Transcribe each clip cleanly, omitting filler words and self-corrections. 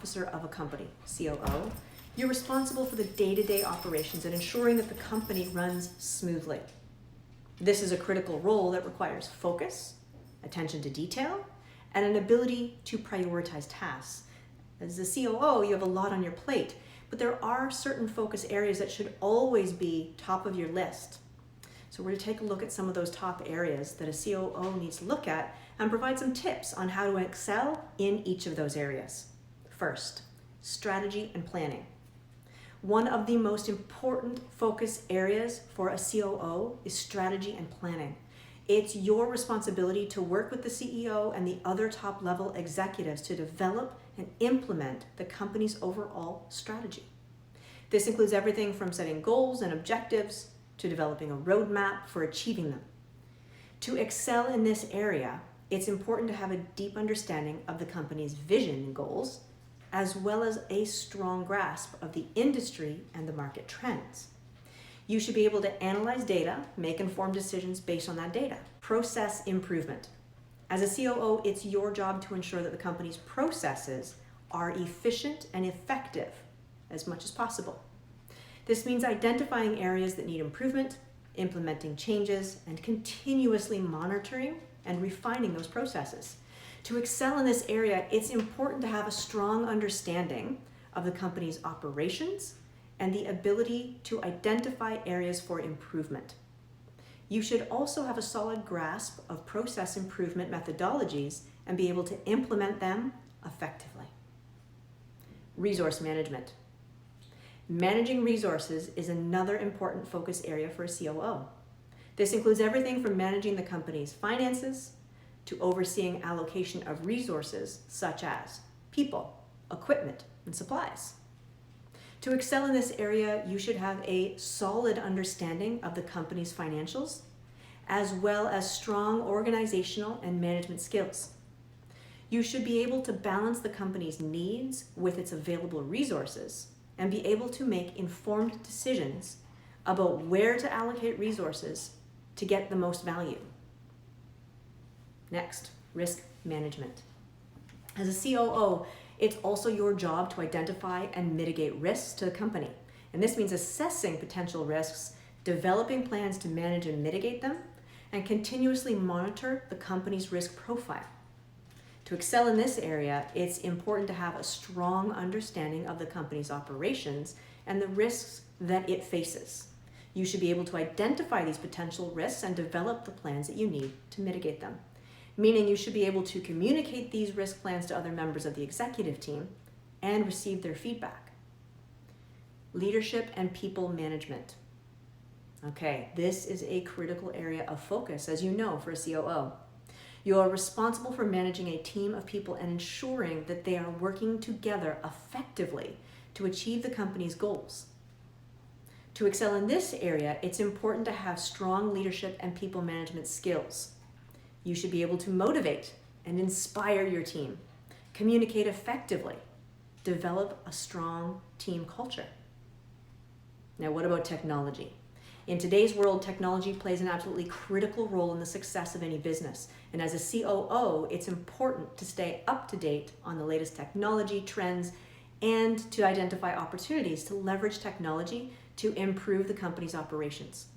officer of a company, COO, you're responsible for the day-to-day operations and ensuring that the company runs smoothly. This is a critical role that requires focus, attention to detail, and an ability to prioritize tasks. As a COO, you have a lot on your plate, but there are certain focus areas that should always be top of your list. So we're going to take a look at some of those top areas that a COO needs to look at and provide some tips on how to excel in each of those areas. First, strategy and planning. One of the most important focus areas for a COO is strategy and planning. It's your responsibility to work with the CEO and the other top level executives to develop and implement the company's overall strategy. This includes everything from setting goals and objectives to developing a roadmap for achieving them. To excel in this area, it's important to have a deep understanding of the company's vision and goals, as well as a strong grasp of the industry and the market trends. You should be able to analyze data, make informed decisions based on that data. Process improvement. As a COO, it's your job to ensure that the company's processes are efficient and effective as much as possible. This means identifying areas that need improvement, implementing changes, and continuously monitoring and refining those processes. To excel in this area, it's important to have a strong understanding of the company's operations and the ability to identify areas for improvement. You should also have a solid grasp of process improvement methodologies and be able to implement them effectively. Resource management. Managing resources is another important focus area for a COO. This includes everything from managing the company's finances to overseeing allocation of resources such as people, equipment, and supplies. To excel in this area, you should have a solid understanding of the company's financials, as well as strong organizational and management skills. You should be able to balance the company's needs with its available resources and be able to make informed decisions about where to allocate resources to get the most value. Next, risk management. As a COO, it's also your job to identify and mitigate risks to the company. And this means assessing potential risks, developing plans to manage and mitigate them, and continuously monitor the company's risk profile. To excel in this area, it's important to have a strong understanding of the company's operations and the risks that it faces. You should be able to identify these potential risks and develop the plans that you need to mitigate them. Meaning you should be able to communicate these risk plans to other members of the executive team and receive their feedback. Leadership and people management. Okay, this is a critical area of focus, as you know, for a COO. You are responsible for managing a team of people and ensuring that they are working together effectively to achieve the company's goals. To excel in this area, it's important to have strong leadership and people management skills. You should be able to motivate and inspire your team, communicate effectively, develop a strong team culture. Now, what about technology? In today's world, technology plays an absolutely critical role in the success of any business. And as a COO, it's important to stay up to date on the latest technology trends and to identify opportunities to leverage technology to improve the company's operations.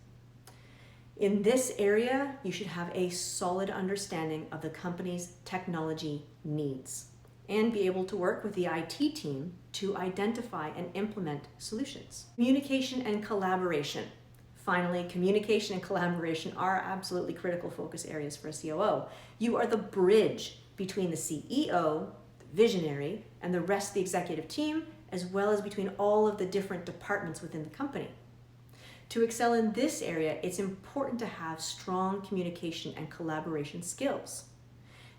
In this area, you should have a solid understanding of the company's technology needs and be able to work with the IT team to identify and implement solutions. Communication and collaboration. Finally, communication and collaboration are absolutely critical focus areas for a COO. You are the bridge between the CEO, the visionary, and the rest of the executive team, as well as between all of the different departments within the company. To excel in this area, it's important to have strong communication and collaboration skills.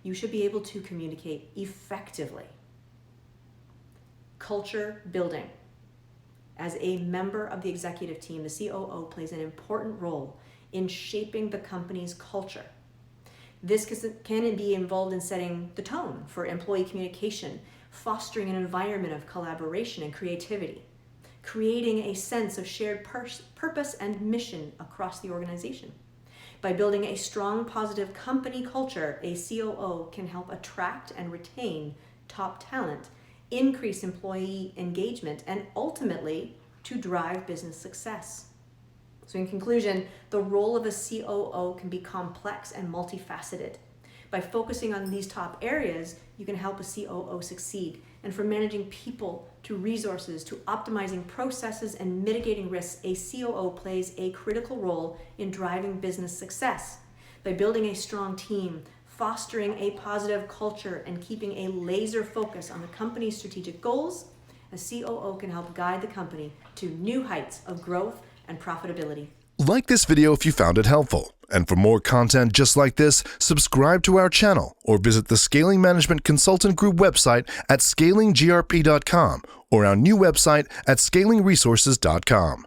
You should be able to communicate effectively. Culture building. As a member of the executive team, the COO plays an important role in shaping the company's culture. This can be involved in setting the tone for employee communication, fostering an environment of collaboration and creativity, creating a sense of shared purpose and mission across the organization. By building a strong, positive company culture, a COO can help attract and retain top talent increase employee engagement, and ultimately to drive business success. So in conclusion, the role of a COO can be complex and multifaceted. By focusing on these top areas, you can help a COO succeed. And from managing people to resources to optimizing processes and mitigating risks, a COO plays a critical role in driving business success. By building a strong team, fostering a positive culture, and keeping a laser focus on the company's strategic goals, a COO can help guide the company to new heights of growth and profitability. Like this video if you found it helpful. And for more content just like this, subscribe to our channel or visit the Scaling Management Consultant Group website at scalinggrp.com or our new website at scalingresources.com.